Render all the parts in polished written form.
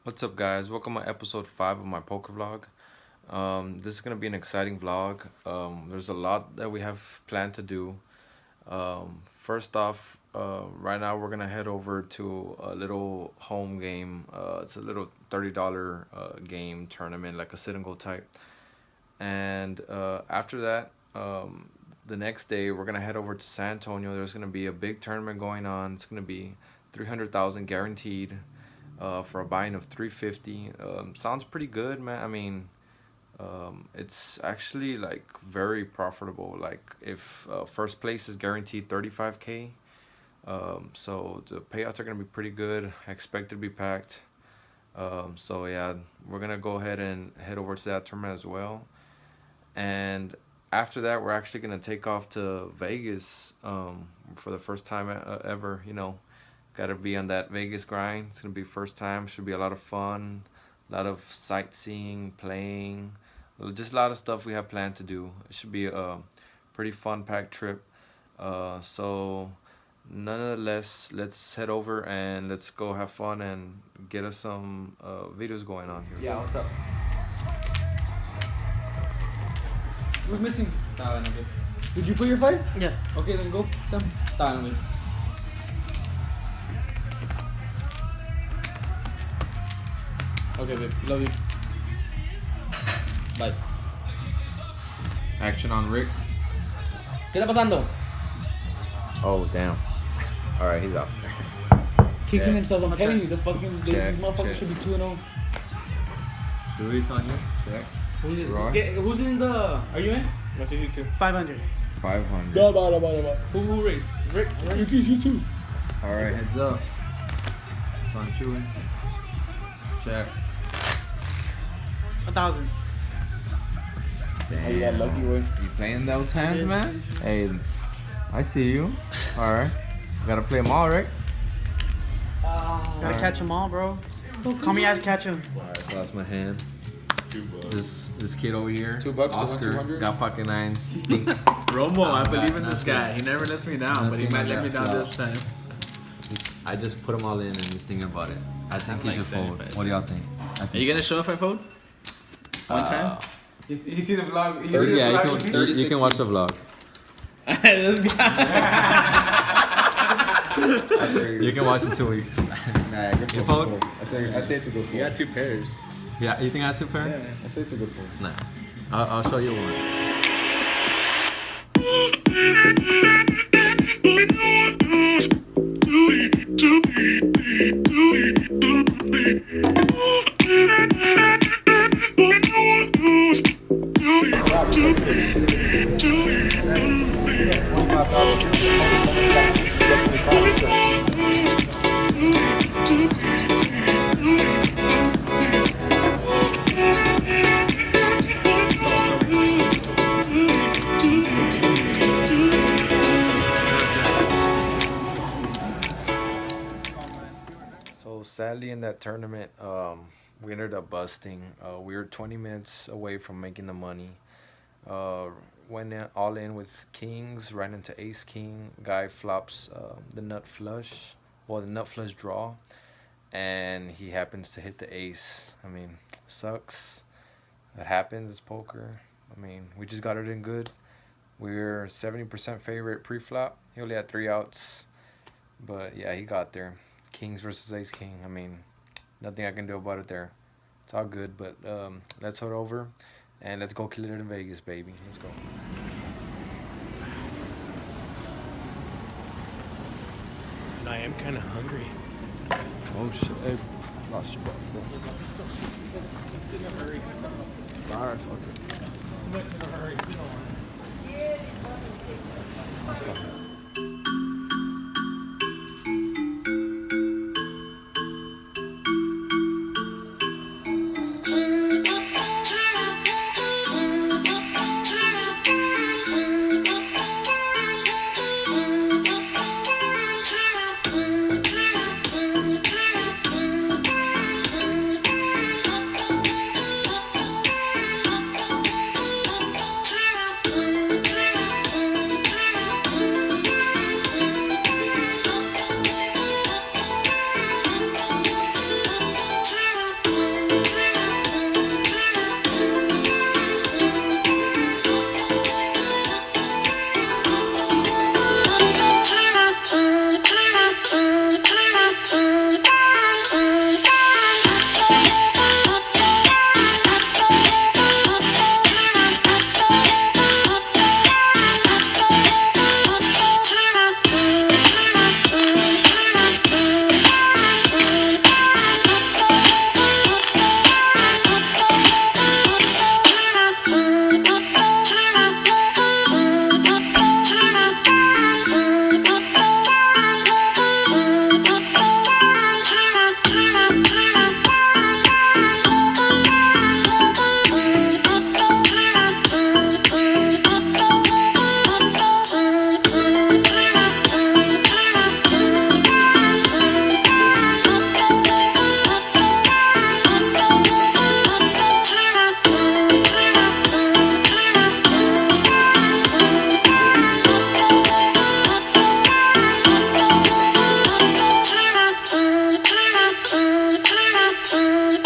What's up, guys? Welcome to episode 5 of my poker vlog. This is gonna be an exciting vlog. There's a lot that we have planned to do. First off, right now we're gonna head over to a little home game. It's a little $30 game tournament, like a sit and go type. And after that, the next day we're gonna head over to San Antonio. There's gonna be a big tournament going on. It's gonna be 300,000 guaranteed for a buy-in of 350. Sounds pretty good, man. I mean, it's actually like very profitable. Like if first place is guaranteed 35K, so the payouts are gonna be pretty good. I expect it to be packed. So yeah, we're gonna go ahead and head over to that tournament as well. And after that, we're actually gonna take off to Vegas for the first time ever. Gotta be on that Vegas grind. It's gonna be first time. Should be a lot of fun, a lot of sightseeing, playing, just a lot of stuff we have planned to do. It should be a pretty fun packed trip. So nonetheless, let's head over and let's go have fun and get us some videos going on here. Yeah, what's up? Who's missing? Did you put your 5? Yes. Okay, then go. Sam. Tahan mo. Okay, babe. Love you. Bye. Action on Rick. ¿Qué está pasando? Oh damn. All right, he's off. Kicking Yeah. himself. I'm Check. telling you, the fucking these Check, motherfuckers check. should be 2-0. Louis on you. Check. Who's in? Roy? Who's in the? Are you in? Yes, you too. 500. 500. Who raised? Rick. You too. All right, heads up. It's on Chewy. Check. 1,000. Damn. you got lucky, boy. You playing those hands, did. man? Hey, I see you. All right. Gotta play them all, right? Gotta catch them all, bro. Call me as catch them. All right, so that's my hand. This kid over here, $2 to Oscar, 200? got pocket nines. Romo, I believe in this guy. He never lets me down, but he might let me down this time. I just put them all in and he's thinking about it. I think he like should fold. 75. What do y'all think? Are you gonna show if I fold? One time? You see the vlog? You can watch the vlog. This guy. You can watch in 2 weeks. Nah, good You for fold? I'd say it's a good You got two pairs. Yeah, you think I have 2 pair? I'd say it's a good fold. Nah. I'll show you one. So sadly in that tournament, we ended up busting. We were 20 minutes away from making the money. Went all in with kings, ran into ace king. Guy flops the nut flush, the nut flush draw, and he happens to hit the ace. I mean, sucks. That happens. It's poker. I mean, we just got it in good. We're 70% favorite pre-flop. He only had 3 outs, but yeah, he got there. Kings versus ace king. I mean, nothing I can do about it there. It's all good, but let's head over and let's go kill it in Vegas, baby. Let's go. And I am kind of hungry. Oh shit! Hey, lost your butt, bro. Alright, fuck it. Sick.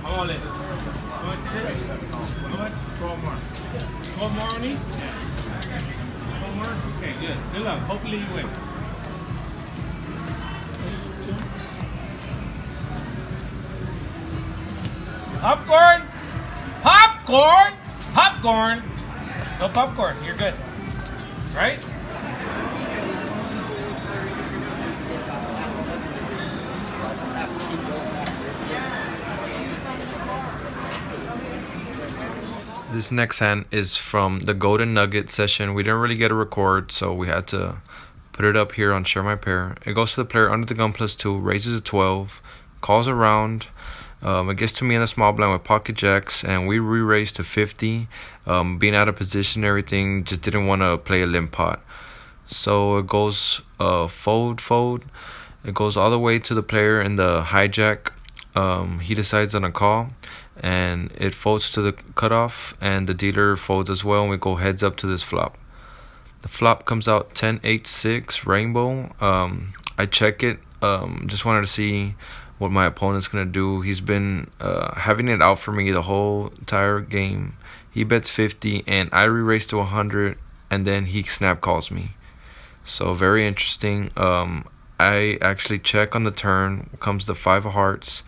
How about it? How much is it? How much? 12 more. 12 more only? 12 more? Okay, good. Good luck. Hopefully you win. Popcorn! Popcorn! Popcorn! No popcorn. You're good. Right? This next hand is from the Golden Nugget session. We didn't really get a record, so we had to put it up here on Share My Pair. It goes to the player under the gun +2, raises a 12, calls around. It gets to me in a small blind with pocket jacks, and we re-raised to 50. Being out of position and everything, just didn't want to play a limp pot. So it goes fold, fold. It goes all the way to the player in the hijack. He decides on a call, and it folds to the cutoff, and the dealer folds as well, and we go heads up to this flop. The flop comes out 10-8-6 rainbow. I check it. Just wanted to see what my opponent's gonna do. He's been having it out for me the whole entire game. He bets 50, and I re-raise to 100, and then he snap calls me. So very interesting. I actually check on the turn. Comes the 5 of hearts,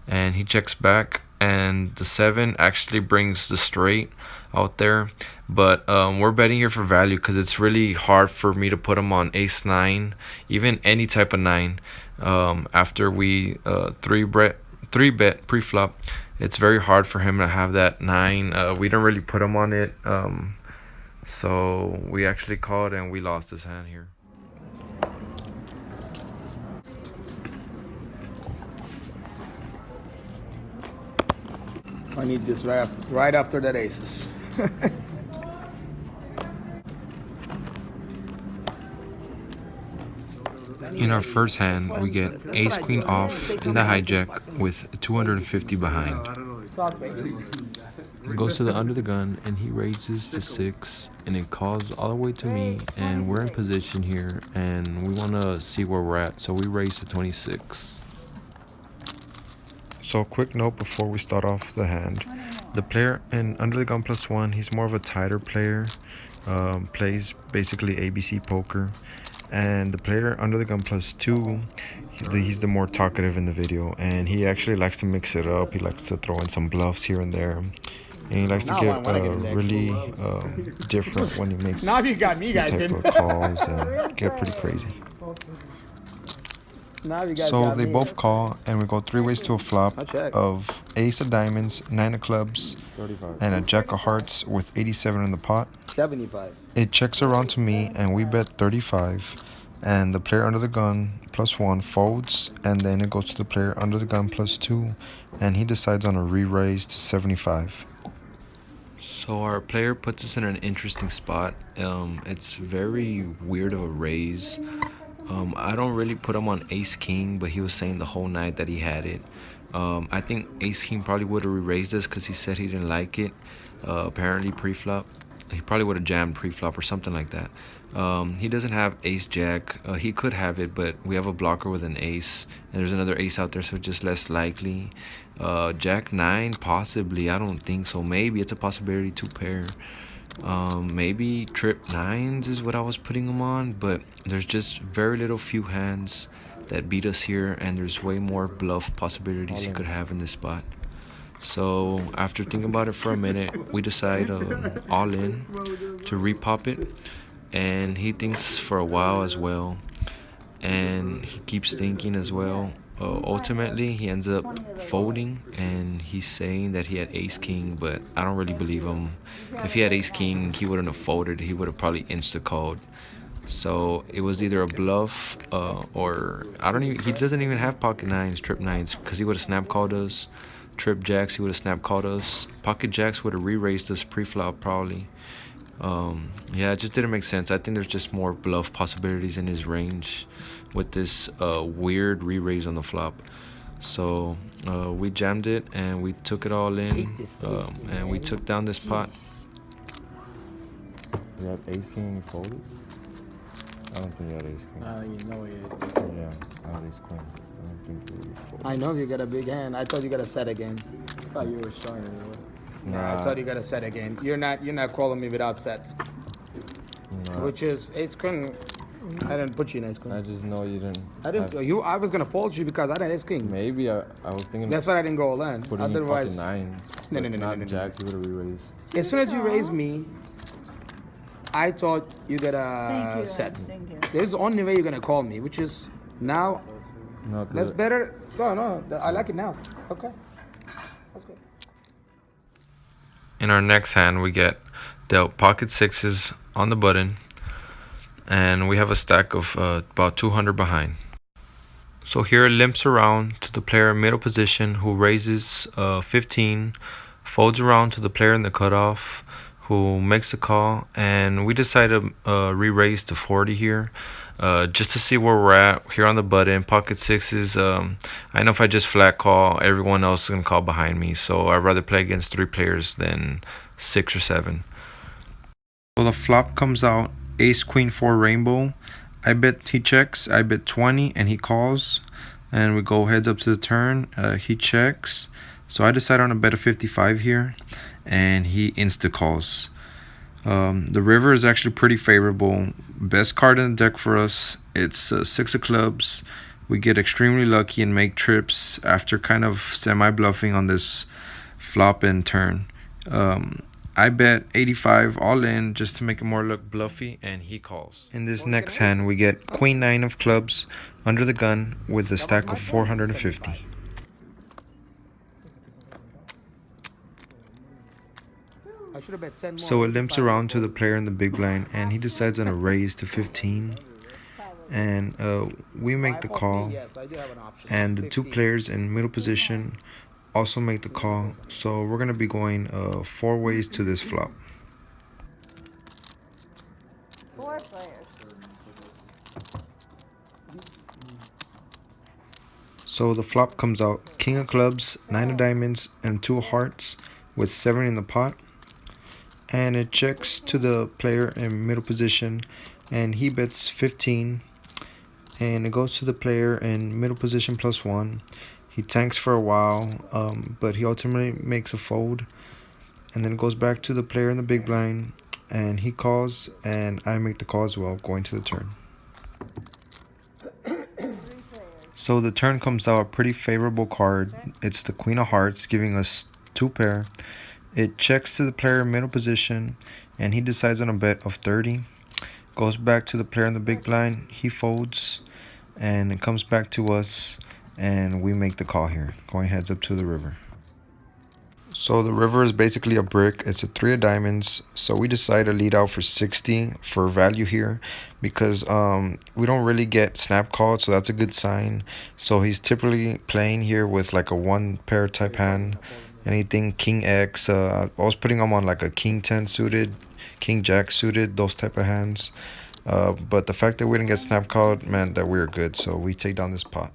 and he checks back, and the 7 actually brings the straight out there. But we're betting here for value because it's really hard for me to put him on ace-9, even any type of 9. After we 3-bet pre-flop, it's very hard for him to have that 9. We don't really put him on it. So we actually called, and we lost this hand here. I need this right after that aces. In our first hand, we get ace queen off in the hijack with 250 behind. Goes to the under the gun, and he raises to 6, and it calls all the way to me, and we're in position here, and we want to see where we're at, so we raise to 26. So a quick note before we start off the hand. The player in under the gun +1, he's more of a tighter player, plays basically ABC poker. And the player under the gun +2, he's the more talkative in the video, and he actually likes to mix it up. He likes to throw in some bluffs here and there, and he likes to get really different when he makes You got me, these type of calls and get pretty crazy. So they both call, and we go 3 ways to a flop of ace of diamonds, 9 of clubs, and a jack of hearts with 87 in the pot. 75. It checks around to me, and we bet 35, and the player under the gun +1 folds, and then it goes to the player under the gun +2, and he decides on a re-raise to 75. So our player puts us in an interesting spot. It's very weird of a raise. I don't really put him on ace king, but he was saying the whole night that he had it. I think ace king probably would have re-raised this because he said he didn't like it. Apparently pre-flop, he probably would have jammed pre-flop or something like that. He doesn't have ace jack. He could have it, but we have a blocker with an ace, and there's another ace out there, so just less likely. Jack 9 possibly. I don't think so. Maybe it's a possibility to pair. Maybe trip nines is what I was putting him on, but there's just very little few hands that beat us here, and there's way more bluff possibilities he could have in this spot. So after thinking about it for a minute, we decide all in to repop it, and he thinks for a while as well, and he keeps thinking as well. Ultimately, he ends up folding, and he's saying that he had ace king, but I don't really believe him. If he had ace king, he wouldn't have folded. He would have probably insta called. So it was either a bluff or I don't even. He doesn't even have pocket nines, trip nines, because he would have snap called us. Trip jacks, he would have snap called us. Pocket jacks would have re-raised us pre-flop probably. Yeah, it just didn't make sense. I think there's just more bluff possibilities in his range with this weird re-raise on the flop. So we jammed it and we took it all in, and we took down this pot. You have ace king and you folded? I don't think you had ace king. You know it. Yeah, I had ace queen. I don't think you would fold. I know you got a big hand. I thought you got a set again. I thought you were showing it. Nah, I thought you got a set again. You're not calling me without sets. Nah. Which is ace queen. I didn't put you in ace queen. I just know you didn't. I didn't. I was gonna fold you because I didn't ace king. Maybe I was thinking. That's why I didn't go all in. Putting Otherwise, you pocket nines. No, but no, no, not no, no, jacks. You would have re-raised. as soon as you raised me, I thought you got a Thank you. set. Thank you. There's the only way you're gonna call me, which is now. Not That's good. better. No, I like it now. Okay, that's good. In our next hand, we get dealt pocket sixes on the button, and we have a stack of about 200 behind. So here it limps around to the player in middle position who raises 15, folds around to the player in the cutoff who makes the call, and we decide to re-raise to 40 here. Just to see where we're at here on the button. Pocket sixes, I know if I just flat call, everyone else is going to call behind me, so I'd rather play against 3 players than 6 or 7. So the flop comes out, ace queen 4 rainbow. I bet he checks, I bet 20, and he calls, and we go heads up to the turn. He checks, so I decide on a bet of 55 here, and he insta calls. The river is actually pretty favorable. Best card in the deck for us. It's 6 of clubs. We get extremely lucky and make trips after kind of semi-bluffing on this flop and turn. I bet 85 all in just to make it more look bluffy, and he calls. In this next hand, we get queen 9 of clubs under the gun with a stack of 450. I should have bet 10 more. So it limps around to the player in the big blind, and he decides on a raise to 15. And we make the call, Yes, I do have an option. and the 2 15. players in middle position also make the call. So we're gonna be going 4 ways to this flop. 4 players. So the flop comes out king of clubs, 9 of diamonds, and 2 of hearts with 7 in the pot. And it checks to the player in middle position, and he bets 15. And it goes to the player in middle position plus 1. He tanks for a while, but he ultimately makes a fold. And then it goes back to the player in the big blind, and he calls, and I make the call as well, going to the turn. So the turn comes out a pretty favorable card. It's the queen of hearts, giving us 2 pair. It checks to the player in middle position, and he decides on a bet of 30. Goes back to the player in the big blind. He folds, and it comes back to us, and we make the call here, going heads up to the river. So the river is basically a brick. It's a 3 of diamonds. So we decide to lead out for 60 for value here, because we don't really get snap called, so that's a good sign. So he's typically playing here with like a 1 pair type hand. Anything king X, I was putting him on like a king 10 suited, king jack suited, those type of hands. But the fact that we didn't get snap called meant that we were good, so we take down this pot.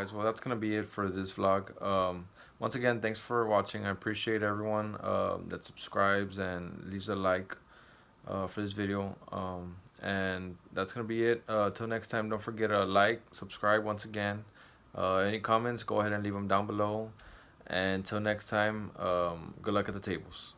guys. Well, that's gonna be it for this vlog. Once again, thanks for watching. I appreciate everyone that subscribes and leaves a like for this video. And that's gonna be it. Till next time, don't forget to like, subscribe once again. Any comments, go ahead and leave them down below. And till next time, good luck at the tables.